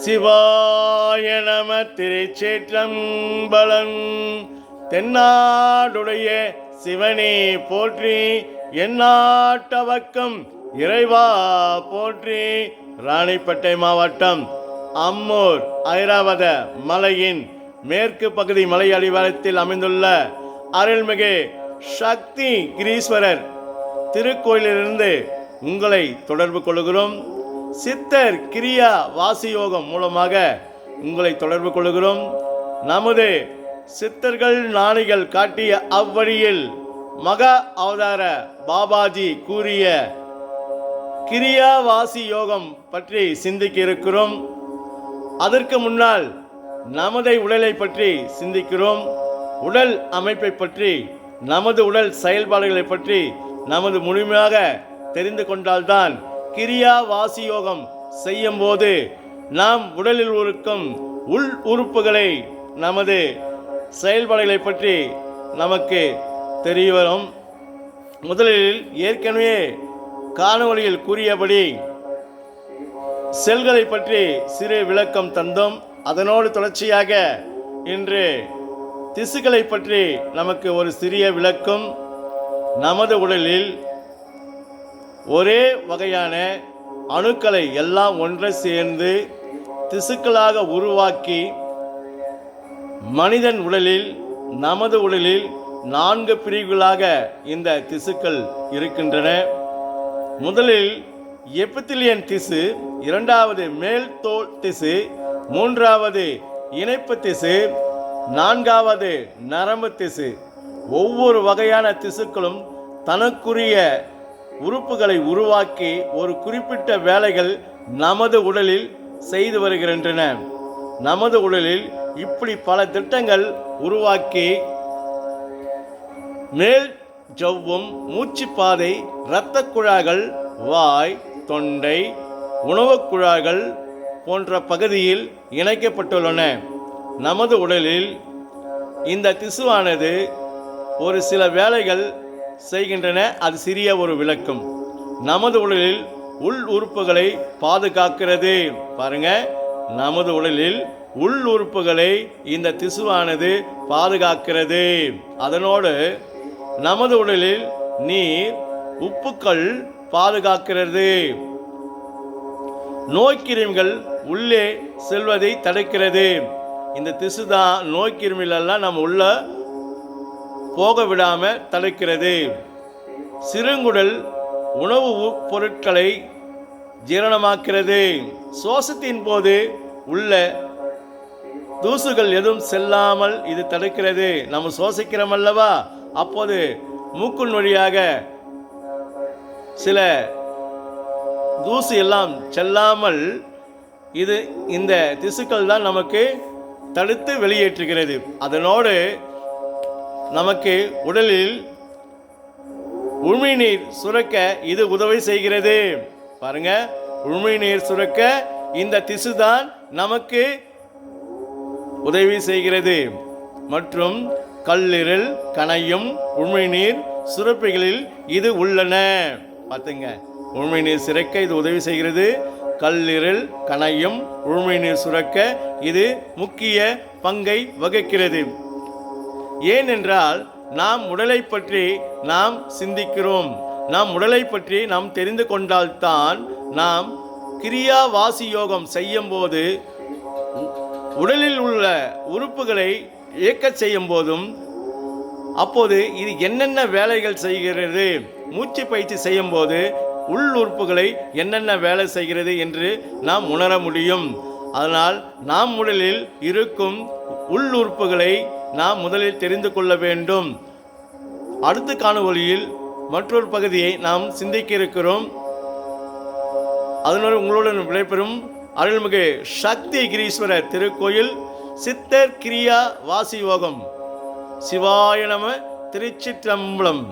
சிவாய நம. திருச்சிற்றம்பலம். தென்னாடுடைய சிவனே போற்றி, எந்நாட்டவர்க்கும் இறைவா போற்றி. ராணிப்பேட்டை மாவட்டம் அம்மூர் ஐராவத மலையின் மேற்கு பகுதி மலை அடிவாரத்தில் அமைந்துள்ள அருள்மிகு சக்தி கிரீஸ்வரர் திருக்கோயிலிருந்து உங்களை தொடர்பு கொள்கிறோம். சித்தர் கிரியா வாசியோகம் மூலமாக உங்களை தொடர்பு கொள்கிறோம். நமது சித்தர்கள் ஞானிகள் காட்டிய அவ்வழியில் மகா அவதார பாபாஜி கூறிய கிரியா வாசி யோகம் பற்றி சிந்திக்க இருக்கிறோம். அதற்கு முன்னால் நமது உடலை பற்றி சிந்திக்கிறோம். உடல் அமைப்பை பற்றி, நமது உடல் செயல்பாடுகளை பற்றி நமது முழுமையாக தெரிந்து கொண்டால்தான் கிரியா வாசி யோகம் செய்யும் போது நாம் உடலில் இருக்கும் உள் உறுப்புகளை, நமது செயல்பாடுகளை பற்றி நமக்கு தெரிய வரும். முதலில் ஏற்கனவே காணொளியில் கூறியபடி செல்களை பற்றி சிறு விளக்கம் தந்தோம். அதனோடு தொடர்ச்சியாக இன்று திசுக்களை பற்றி நமக்கு ஒரு சிறிய விளக்கம். நமது உடலில் ஒரே வகையான அணுக்களை எல்லாம் ஒன்றை சேர்ந்து திசுக்களாக உருவாக்கி மனிதன் உடலில், நமது உடலில் 4 பிரிவுகளாக இந்த திசுக்கள் இருக்கின்றன. முதலில் எபித்திலியன் திசு, இரண்டாவது மேல் தோல் திசு, மூன்றாவது இணைப்பு திசு, நான்காவது நரம்பு திசு. ஒவ்வொரு வகையான திசுக்களும் தனக்குரிய உறுப்புகளை உருவாக்கி ஒரு குறிப்பிட்ட வேலைகள் நமது உடலில் செய்து வருகின்றன. நமது உடலில் இப்படி பல திட்டங்கள் உருவாக்கி மேல் ஜவ்வும், மூச்சு பாதை, இரத்த குழாய்கள், வாய், தொண்டை, உணவுக் குழாய்கள் போன்ற பகுதியில் இணைக்கப்பட்டுள்ளன. நமது உடலில் இந்த திசுவானது ஒரு சில வேலைகள் செய்கின்றன. அது சிறிய ஒரு விளக்கம். நமது உடலில் உள் உறுப்புகளை பாதுகாக்கிறது. பாருங்க, நமது உடலில் உள் உறுப்புகளை இந்த திசுவானது பாதுகாக்கிறது. அதனோடு நமது உடலில் நீர், உப்புக்கள் பாதுகாக்கிறது. நோய்க்கிருமிகள் உள்ளே செல்வதை தடுக்கிறது. இந்த திசு தான் நோய்க்கிருமிகளெல்லாம் நம்ம உள்ள போக விடாம தடுக்கிறது. சிறுங்குடல் உணவு பொருட்களை ஜீரணமாக்கிறது. சுவாசத்தின் போது உள்ள தூசுகள் எதுவும் செல்லாமல் இது தடுக்கிறது. நம்ம சுவாசிக்கிறோம் அல்லவா, அப்போது மூக்கின் வழியாக சில தூசு எல்லாம் செல்லாமல் இது இந்த திசுக்கள் தான் நமக்கு தடுத்து வெளியேற்றுகிறது. அதனோடு நமக்கு உடலில் உமிழ்நீர் சுரக்க இது உதவி செய்கிறது. பாருங்க, உமிழ்நீர் சுரக்க இந்த திசு தான் நமக்கு உதவி செய்கிறது. மற்றும் கல்லீரல், கணையம், உமிழ்நீர் சுரப்பிகளில் இது உள்ளன. பார்த்துங்க, உமிழ்நீர் சுரக்க இது உதவி செய்கிறது. கல்லீரல், கணையம், உமிழ்நீர் சுரக்க இது முக்கிய பங்கை வகிக்கிறது. ஏனென்றால் நாம் உடலை பற்றி நாம் சிந்திக்கிறோம். நாம் உடலை பற்றி நாம் தெரிந்து கொண்டால்தான் நாம் கிரியா வாசி யோகம் செய்யும் போது உடலில் உள்ள உறுப்புகளை இயக்க செய்யும் போதும், அப்போது இது என்னென்ன வேலைகள் செய்கிறது, மூச்சு பயிற்சி செய்யும் போது உள் உறுப்புகளை என்னென்ன வேலை செய்கிறது என்று நாம் உணர முடியும். அதனால் நாம் உடலில் இருக்கும் உள் உறுப்புகளை நாம் முதலில் தெரிந்து கொள்ள வேண்டும். அடுத்த காணொளியில் மற்றொரு பகுதியை நாம் சிந்திக்க இருக்கிறோம். அதனோடு உங்களுடன் விடைபெறும் அருள்மிகு சக்தி கிரீஸ்வரர் திருக்கோயில் சித்தர் கிரியா வாசி யோகம். சிவாய நம. திருச்சிற்றம்பலம்.